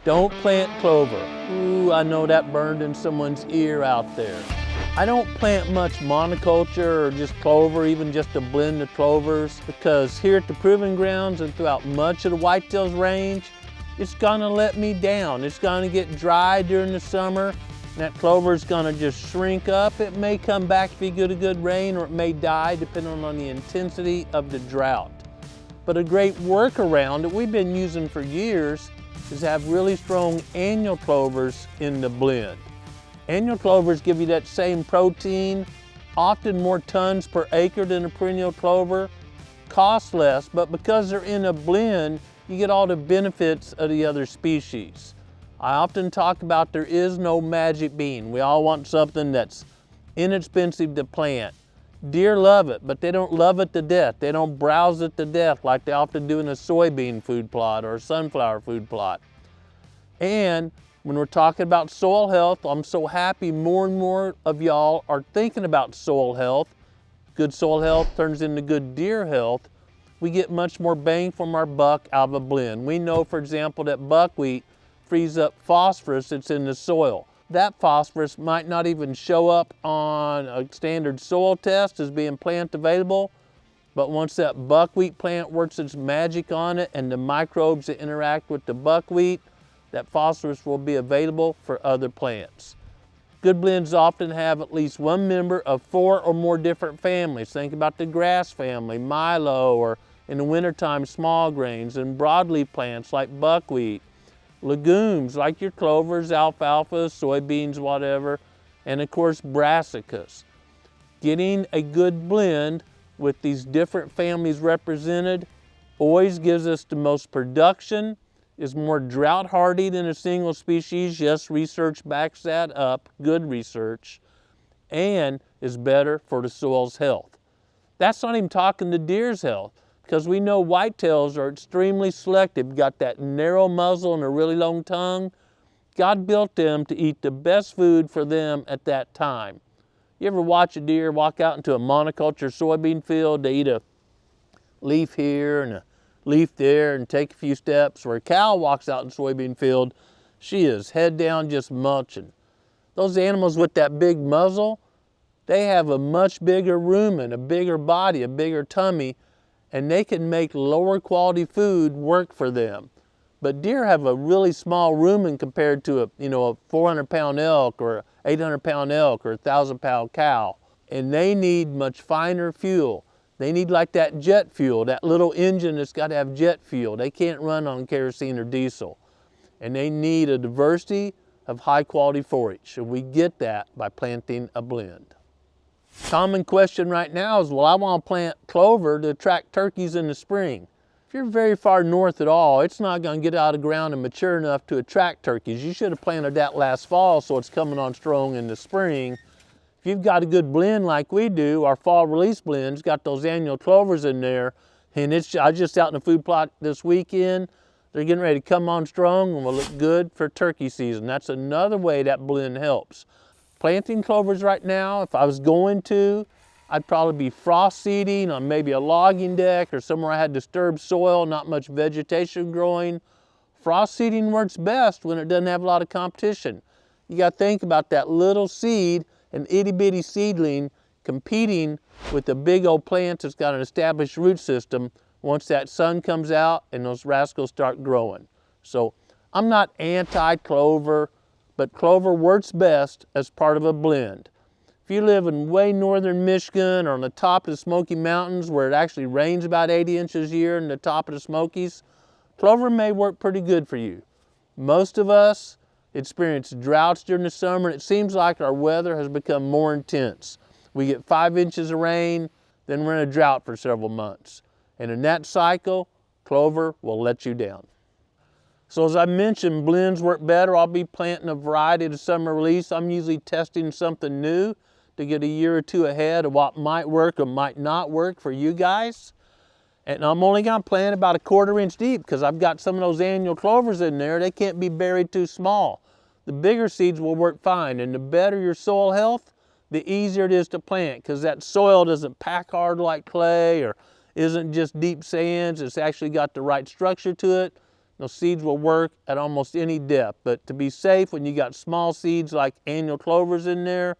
Don't plant clover. Ooh, I know that burned in someone's ear out there. I don't plant much monoculture or just clover, even just a blend of clovers, because here at the Proving Grounds and throughout much of the whitetails range, it's gonna let me down. It's gonna get dry during the summer, and that clover is gonna just shrink up. It may come back if you get a good rain, or it may die depending on the intensity of the drought. But a great workaround that we've been using for years is have really strong annual clovers in the blend. Annual clovers give you that same protein, often more tons per acre than a perennial clover, cost less, but because they're in a blend, you get all the benefits of the other species. I often talk about there is no magic bean. We all want something that's inexpensive to plant. Deer love it, but they don't love it to death. They don't browse it to death like they often do in a soybean food plot or a sunflower food plot. And when we're talking about soil health, I'm so happy more and more of y'all are thinking about soil health. Good soil health turns into good deer health. We get much more bang from our buck out of a blend. We know, for example, that buckwheat frees up phosphorus that's in the soil. That phosphorus might not even show up on a standard soil test as being plant available, but once that buckwheat plant works its magic on it and the microbes that interact with the buckwheat, that phosphorus will be available for other plants. Good blends often have at least one member of 4 or more different families. Think about the grass family, milo, or in the wintertime, small grains, and broadleaf plants like buckwheat, legumes like your clovers, alfalfa, soybeans, whatever, and of course brassicas. Getting a good blend with these different families represented always gives us the most production, is more drought hardy than a single species. Yes, research backs that up, good research, and is better for the soil's health. That's not even talking the deer's health, because we know whitetails are extremely selective, got that narrow muzzle and a really long tongue. God built them to eat the best food for them at that time. You ever watch a deer walk out into a monoculture soybean field? They eat a leaf here and a leaf there and take a few steps. Where a cow walks out in a soybean field, she is head down just munching. Those animals with that big muzzle, they have a much bigger rumen, a bigger body, a bigger tummy, and they can make lower quality food work for them. But deer have a really small rumen compared to a 400-pound elk or 800-pound elk or a 1,000-pound cow, and they need much finer fuel. They need like that jet fuel, that little engine that's got to have jet fuel. They can't run on kerosene or diesel. And they need a diversity of high quality forage. And we get that by planting a blend. Common question right now is, well, I want to plant clover to attract turkeys in the spring. If you're very far north at all, it's not going to get out of the ground and mature enough to attract turkeys. You should have planted that last fall so it's coming on strong in the spring. If you've got a good blend like we do, our fall release blend's got those annual clovers in there, and I was just out in the food plot this weekend. They're getting ready to come on strong and will look good for turkey season. That's another way that blend helps. Planting clovers right now, if I was going to, I'd probably be frost seeding on maybe a logging deck or somewhere I had disturbed soil, not much vegetation growing. Frost seeding works best when it doesn't have a lot of competition. You got to think about that little seed, an itty-bitty seedling, competing with the big old plant that's got an established root system once that sun comes out and those rascals start growing. So I'm not anti-clover, but clover works best as part of a blend. If you live in way northern Michigan or on the top of the Smoky Mountains where it actually rains about 80 inches a year in the top of the Smokies, clover may work pretty good for you. Most of us experience droughts during the summer, and it seems like our weather has become more intense. We get 5 inches of rain, then we're in a drought for several months. And in that cycle, clover will let you down. So as I mentioned, blends work better. I'll be planting a variety to summer release. I'm usually testing something new to get a year or two ahead of what might work or might not work for you guys. And I'm only going to plant about 1/4 inch deep because I've got some of those annual clovers in there. They can't be buried too small. The bigger seeds will work fine, and the better your soil health, the easier it is to plant, because that soil doesn't pack hard like clay or isn't just deep sands. It's actually got the right structure to it. Those seeds will work at almost any depth, but to be safe, when you got small seeds like annual clovers in there,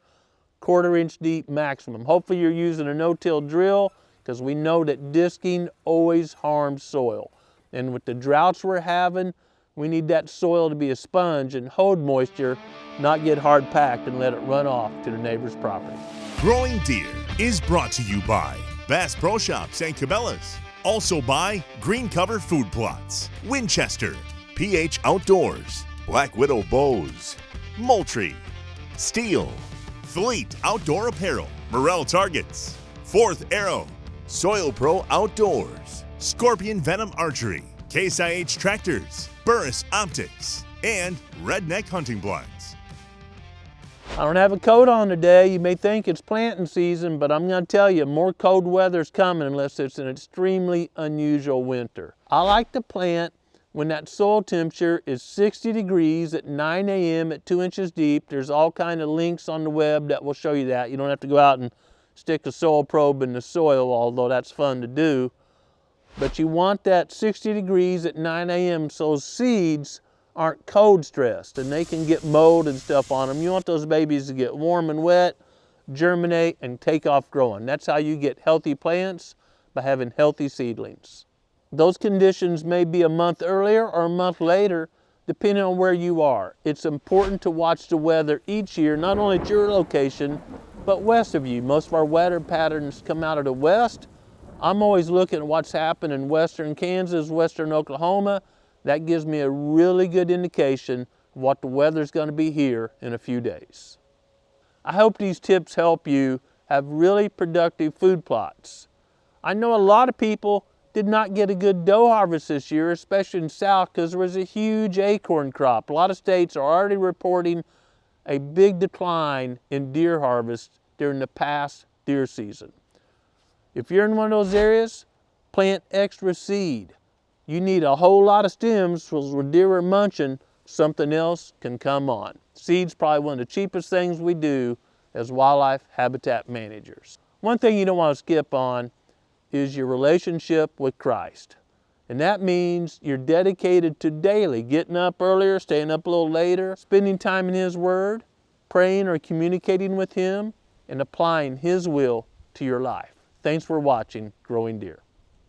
1/4 inch deep maximum. Hopefully you're using a no-till drill, because we know that disking always harms soil. And with the droughts we're having, we need that soil to be a sponge and hold moisture, not get hard packed and let it run off to the neighbor's property. Growing Deer is brought to you by Bass Pro Shops and Cabela's. Also by Green Cover Food Plots, Winchester, PH Outdoors, Black Widow Bows, Moultrie, Steel, Fleet Outdoor Apparel, Morel Targets, Fourth Arrow, Soil Pro Outdoors, Scorpion Venom Archery, Case IH Tractors, Burris Optics, and Redneck Hunting Blinds. I don't have a coat on today. You may think it's planting season, but I'm going to tell you, more cold weather's coming unless it's an extremely unusual winter. I like to plant when that soil temperature is 60 degrees at 9 a.m. at 2 inches deep. There's all kind of links on the web that will show you that. You don't have to go out and stick a soil probe in the soil, although that's fun to do. But you want that 60 degrees at 9 a.m. so seeds aren't cold stressed and they can get mold and stuff on them. You want those babies to get warm and wet, germinate, and take off growing. That's how you get healthy plants, by having healthy seedlings. Those conditions may be a month earlier or a month later, depending on where you are. It's important to watch the weather each year, not only at your location, but west of you. Most of our weather patterns come out of the west. I'm always looking at what's happening in western Kansas, western Oklahoma. That gives me a really good indication of what the weather's going to be here in a few days. I hope these tips help you have really productive food plots. I know a lot of people did not get a good doe harvest this year, especially in the South, because there was a huge acorn crop. A lot of states are already reporting a big decline in deer harvest during the past deer season. If you're in one of those areas, plant extra seed. You need a whole lot of stems, because when deer are munching, something else can come on. Seed's probably one of the cheapest things we do as wildlife habitat managers. One thing you don't want to skip on is your relationship with Christ. And that means you're dedicated to daily getting up earlier, staying up a little later, spending time in His Word, praying or communicating with Him, and applying His will to your life. Thanks for watching Growing Deer.